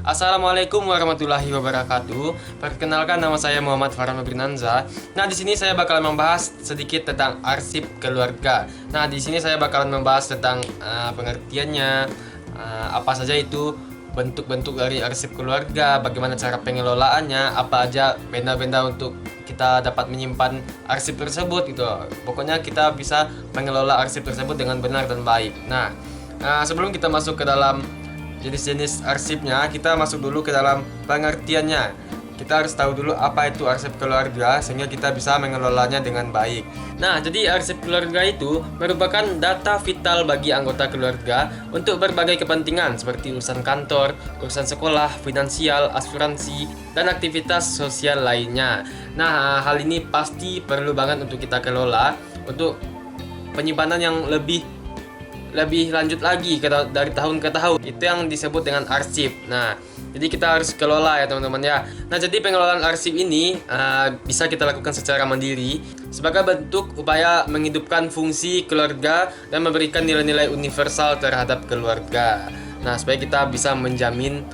Assalamualaikum warahmatullahi wabarakatuh. Perkenalkan, nama saya Muhammad Farhan Nobrinanza. Nah, di sini saya bakalan membahas sedikit tentang arsip keluarga. Nah, di sini saya bakalan membahas tentang pengertiannya, apa saja itu bentuk-bentuk dari arsip keluarga, bagaimana cara pengelolaannya, apa aja benda-benda untuk kita dapat menyimpan arsip tersebut gitu. Pokoknya kita bisa mengelola arsip tersebut dengan benar dan baik. Nah, sebelum kita masuk ke dalam jenis-jenis arsipnya, kita masuk dulu ke dalam pengertiannya. Kita harus tahu dulu apa itu arsip keluarga sehingga kita bisa mengelolanya dengan baik. Nah, jadi arsip keluarga itu merupakan data vital bagi anggota keluarga untuk berbagai kepentingan seperti urusan kantor, urusan sekolah, finansial, asuransi, dan aktivitas sosial lainnya. Nah, hal ini pasti perlu banget untuk kita kelola untuk penyimpanan yang lebih lanjut lagi dari tahun ke tahun. Itu yang disebut dengan arsip. Nah, jadi kita harus kelola ya teman-teman ya. Nah, jadi pengelolaan arsip ini bisa kita lakukan secara mandiri sebagai bentuk upaya menghidupkan fungsi keluarga dan memberikan nilai-nilai universal terhadap keluarga. Nah, supaya kita bisa menjamin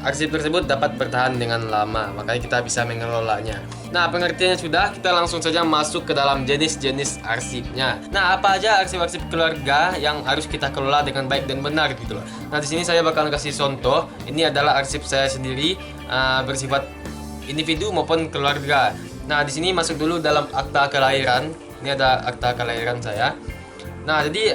arsip tersebut dapat bertahan dengan lama, makanya kita bisa mengelolanya. Nah, pengertiannya sudah, kita langsung saja masuk ke dalam jenis-jenis arsipnya. Nah, apa aja arsip-arsip keluarga yang harus kita kelola dengan baik dan benar gitu loh. Nah, di sini saya bakal kasih contoh. Ini adalah arsip saya sendiri, bersifat individu maupun keluarga. Nah, di sini masuk dulu dalam akta kelahiran. Ini ada akta kelahiran saya. Nah, jadi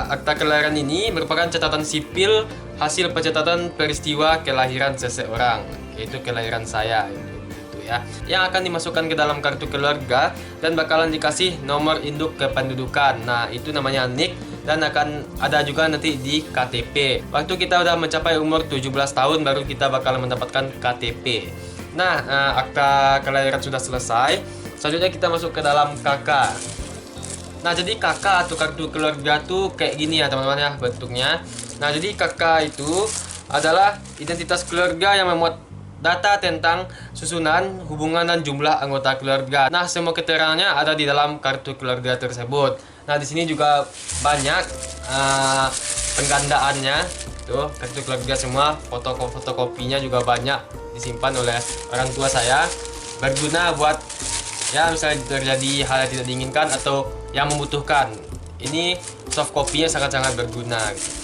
akta kelahiran ini merupakan catatan sipil hasil pencatatan peristiwa kelahiran seseorang, yaitu kelahiran saya gitu ya, yang akan dimasukkan ke dalam kartu keluarga dan bakalan dikasih nomor induk kependudukan. Nah, itu namanya NIK dan akan ada juga nanti di KTP. Waktu kita udah mencapai umur 17 tahun baru kita bakalan mendapatkan KTP. Nah, akta kelahiran sudah selesai. Selanjutnya kita masuk ke dalam KK. Nah, jadi KK atau kartu keluarga tuh kayak gini ya teman-teman ya bentuknya. Nah, jadi KK itu adalah identitas keluarga yang memuat data tentang susunan, hubungan, dan jumlah anggota keluarga. Nah, semua keterangannya ada di dalam kartu keluarga tersebut. Nah, di sini juga banyak penggandaannya. Tuh, kartu keluarga semua, fotokopinya juga banyak disimpan oleh orang tua saya. Berguna buat ya misalnya terjadi hal yang tidak diinginkan atau yang membutuhkan. Ini soft copy-nya sangat-sangat berguna gitu.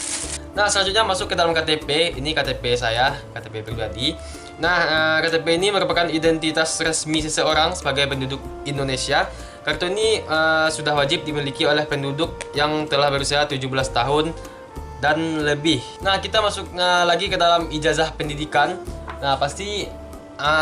Nah, selanjutnya masuk ke dalam KTP. Ini KTP saya, KTP pribadi. Nah, KTP ini merupakan identitas resmi seseorang sebagai penduduk Indonesia. Kartu ini sudah wajib dimiliki oleh penduduk yang telah berusia 17 tahun dan lebih. Nah, kita masuk lagi ke dalam ijazah pendidikan. Nah, pasti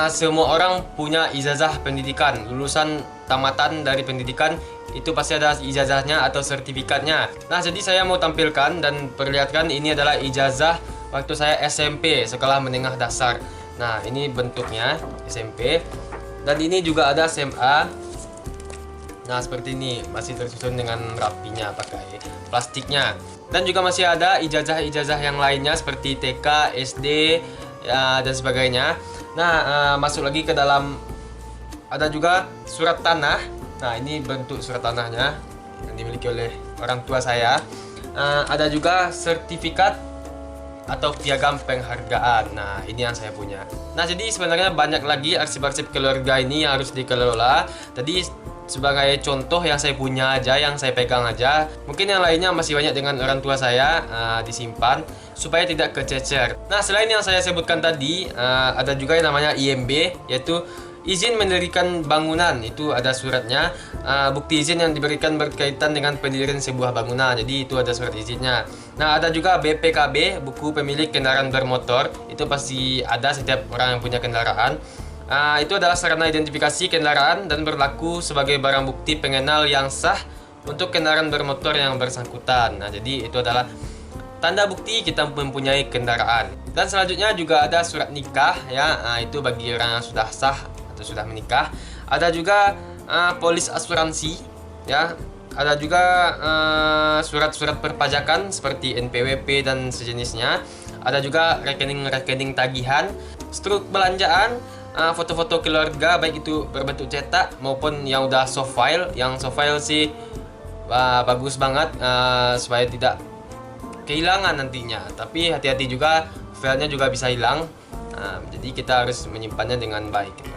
semua orang punya ijazah pendidikan. Lulusan tamatan dari pendidikan itu pasti ada ijazahnya atau sertifikatnya. Nah, jadi saya mau tampilkan dan perlihatkan ini adalah ijazah waktu saya SMP, sekolah menengah dasar. Nah, ini bentuknya SMP. Dan ini juga ada SMA. Nah, seperti ini, masih tersusun dengan rapinya pakai plastiknya. Dan juga masih ada ijazah-ijazah yang lainnya seperti TK, SD, ya, dan sebagainya. Nah, masuk lagi ke dalam, ada juga surat tanah. Nah, ini bentuk surat tanahnya yang dimiliki oleh orang tua saya. Ada juga sertifikat atau piagam penghargaan. Nah, ini yang saya punya. Nah, jadi sebenarnya banyak lagi arsip-arsip keluarga ini yang harus dikelola. Tadi sebagai contoh yang saya punya aja, yang saya pegang aja. Mungkin yang lainnya masih banyak dengan orang tua saya disimpan supaya tidak kececer. Nah, selain yang saya sebutkan tadi, ada juga yang namanya IMB, yaitu izin mendirikan bangunan. Itu ada suratnya, bukti izin yang diberikan berkaitan dengan pendirian sebuah bangunan. Jadi itu ada surat izinnya. Nah, ada juga BPKB, buku pemilik kendaraan bermotor. Itu pasti ada setiap orang yang punya kendaraan. Itu adalah sarana identifikasi kendaraan dan berlaku sebagai barang bukti pengenal yang sah untuk kendaraan bermotor yang bersangkutan. Nah, jadi itu adalah tanda bukti kita mempunyai kendaraan. Dan selanjutnya juga ada surat nikah ya. Itu bagi orang yang sudah sah atau sudah menikah. Ada juga polis asuransi ya. Ada juga surat-surat perpajakan seperti NPWP dan sejenisnya. Ada juga rekening-rekening tagihan, struk belanjaan, foto-foto keluarga baik itu berbentuk cetak maupun yang udah soft file. Yang soft file sih bagus banget supaya tidak kehilangan nantinya. Tapi hati-hati juga filenya juga bisa hilang. Jadi kita harus menyimpannya dengan baik gitu.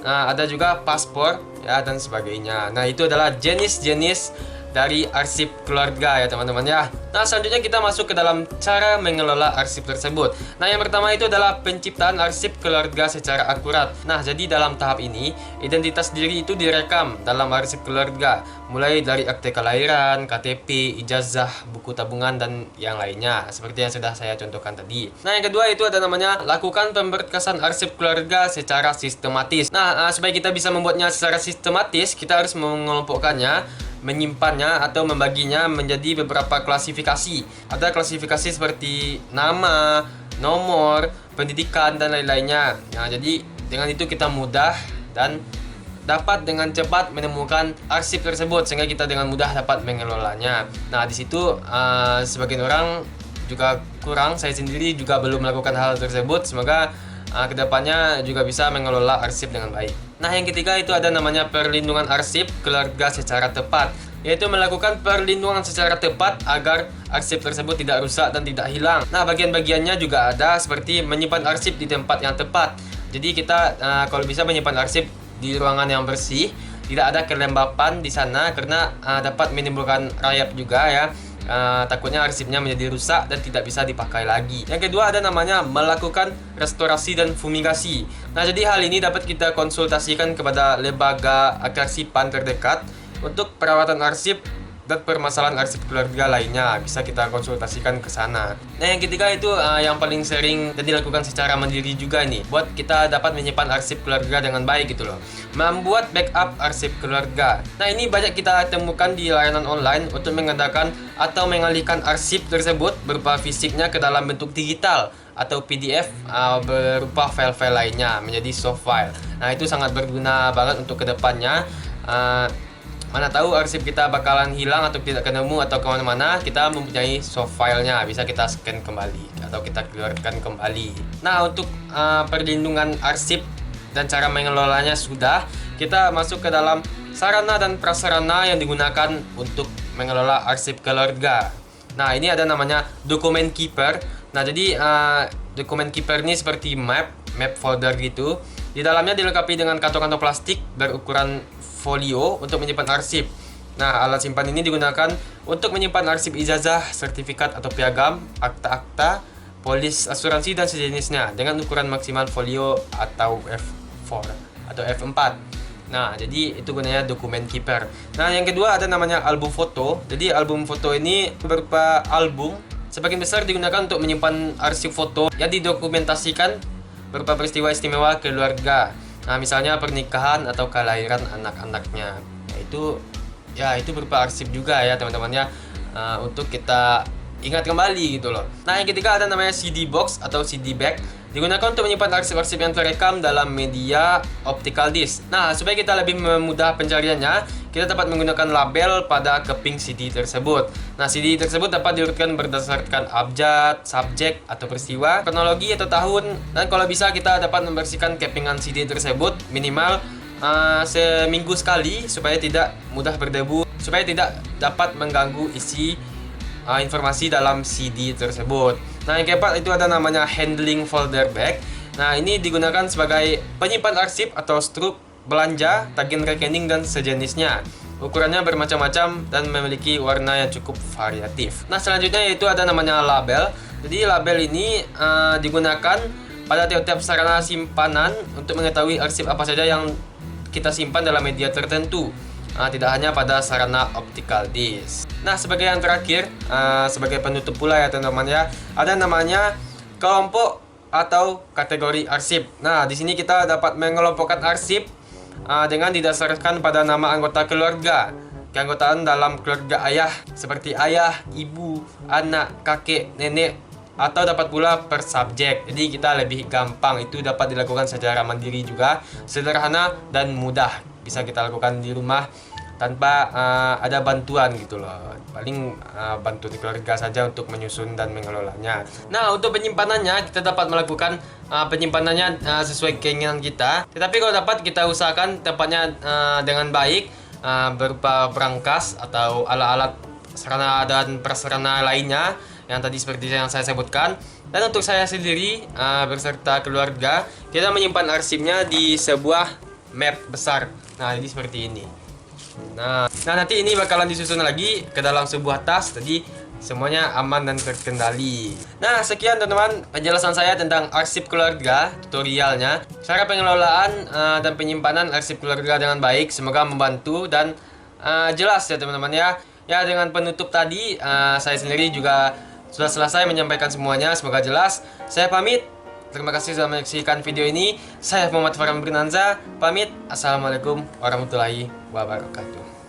Nah, ada juga paspor ya dan sebagainya. Nah, itu adalah jenis-jenis dari arsip keluarga ya teman-teman ya. Nah, selanjutnya kita masuk ke dalam cara mengelola arsip tersebut. Nah, yang pertama itu adalah penciptaan arsip keluarga secara akurat. Nah, jadi dalam tahap ini identitas diri itu direkam dalam arsip keluarga, mulai dari akte kelahiran, KTP, ijazah, buku tabungan dan yang lainnya seperti yang sudah saya contohkan tadi. Nah, yang kedua itu ada namanya lakukan pemberkasan arsip keluarga secara sistematis. Nah, supaya kita bisa membuatnya secara sistematis, kita harus mengelompokkannya, menyimpannya atau membaginya menjadi beberapa klasifikasi. Ada klasifikasi seperti nama, nomor, pendidikan dan lain-lainnya. Nah, jadi dengan itu kita mudah dan dapat dengan cepat menemukan arsip tersebut sehingga kita dengan mudah dapat mengelolanya. Nah, di situ sebagian orang juga kurang, saya sendiri juga belum melakukan hal tersebut. Semoga kedepannya juga bisa mengelola arsip dengan baik. Nah, yang ketiga itu ada namanya perlindungan arsip keluarga secara tepat, yaitu melakukan perlindungan secara tepat agar arsip tersebut tidak rusak dan tidak hilang. Nah, bagian-bagiannya juga ada seperti menyimpan arsip di tempat yang tepat. Jadi kita kalau bisa menyimpan arsip di ruangan yang bersih, tidak ada kelembapan di sana karena dapat menimbulkan rayap juga ya. Takutnya arsipnya menjadi rusak dan tidak bisa dipakai lagi. Yang kedua ada namanya melakukan restorasi dan fumigasi. Nah, jadi hal ini dapat kita konsultasikan kepada lembaga kearsipan terdekat untuk perawatan arsip dan permasalahan arsip keluarga lainnya. Bisa kita konsultasikan ke sana. Nah, yang ketiga itu yang paling sering dan dilakukan secara mandiri juga nih, buat kita dapat menyimpan arsip keluarga dengan baik gitu loh. Membuat backup arsip keluarga. Nah, ini banyak kita temukan di layanan online untuk mengadakan atau mengalihkan arsip tersebut berupa fisiknya ke dalam bentuk digital atau PDF berupa file-file lainnya menjadi soft file. Nah, itu sangat berguna banget untuk kedepannya. Mana tahu arsip kita bakalan hilang atau tidak ketemu atau kemana-mana, kita mempunyai soft filenya, bisa kita scan kembali atau kita keluarkan kembali. Nah, untuk perlindungan arsip dan cara mengelolanya sudah, kita masuk ke dalam sarana dan prasarana yang digunakan untuk mengelola arsip keluarga. Nah, ini ada namanya dokumen keeper. Nah, jadi dokumen keeper ini seperti map folder gitu. Di dalamnya dilengkapi dengan kantong-kantong plastik berukuran folio untuk menyimpan arsip. Nah, alat simpan ini digunakan untuk menyimpan arsip ijazah, sertifikat atau piagam, akta-akta, polis asuransi dan sejenisnya dengan ukuran maksimal folio atau F4 atau F4. Nah, jadi itu gunanya dokumen keeper. Nah, yang kedua ada namanya album foto. Jadi album foto ini berupa album, sebagian besar digunakan untuk menyimpan arsip foto yang didokumentasikan berupa peristiwa istimewa keluarga. Nah, misalnya pernikahan atau kelahiran anak-anaknya. Itu berupa arsip juga ya teman-teman ya, untuk kita ingat kembali gitu loh. Nah, yang ketiga ada namanya CD box atau CD bag, digunakan untuk menyimpan arsip-arsip yang terekam dalam media optical disc. Nah, supaya kita lebih memudah pencariannya, kita dapat menggunakan label pada keping CD tersebut. Nah, CD tersebut dapat diurutkan berdasarkan abjad, subjek atau peristiwa, kronologi atau tahun. Dan kalau bisa kita dapat membersihkan kepingan CD tersebut minimal seminggu sekali supaya tidak mudah berdebu, supaya tidak dapat mengganggu isi informasi dalam CD tersebut. Nah, yang keempat itu ada namanya handling folder bag. Nah, ini digunakan sebagai penyimpan arsip atau struk belanja, tagihan rekening dan sejenisnya. Ukurannya bermacam-macam dan memiliki warna yang cukup variatif. Nah, selanjutnya yaitu ada namanya label. Jadi label ini digunakan pada tiap-tiap sarana simpanan untuk mengetahui arsip apa saja yang kita simpan dalam media tertentu. Tidak hanya pada sarana optical disc. Nah, sebagai yang terakhir, sebagai penutup pula ya teman-teman ya, ada namanya kelompok atau kategori arsip. Nah, di sini kita dapat mengelompokkan arsip dengan didasarkan pada nama anggota keluarga, keanggotaan dalam keluarga ayah seperti ayah, ibu, anak, kakek, nenek, atau dapat pula per subjek. Jadi kita lebih gampang, itu dapat dilakukan secara mandiri juga, sederhana dan mudah. Bisa kita lakukan di rumah tanpa ada bantuan gitu loh. Paling bantu di keluarga saja untuk menyusun dan mengelolanya. Nah, untuk penyimpanannya kita dapat melakukan penyimpanannya sesuai keinginan kita. Tetapi kalau dapat kita usahakan tempatnya dengan baik, berupa berangkas atau alat-alat sarana dan prasarana lainnya yang tadi seperti yang saya sebutkan. Dan untuk saya sendiri berserta keluarga, kita menyimpan arsipnya di sebuah map besar. Nah, ini seperti ini. Nah, nanti ini bakalan disusun lagi ke dalam sebuah tas. Jadi semuanya aman dan terkendali. Nah, sekian teman-teman penjelasan saya tentang arsip keluarga, tutorialnya, cara pengelolaan dan penyimpanan arsip keluarga dengan baik. Semoga membantu dan jelas ya teman-teman ya. Ya, dengan penutup tadi saya sendiri juga sudah selesai menyampaikan semuanya. Semoga jelas. Saya pamit. Terima kasih sudah menyaksikan video ini. Saya Muhammad Farhan Bernanza. Pamit. Assalamualaikum warahmatullahi wabarakatuh.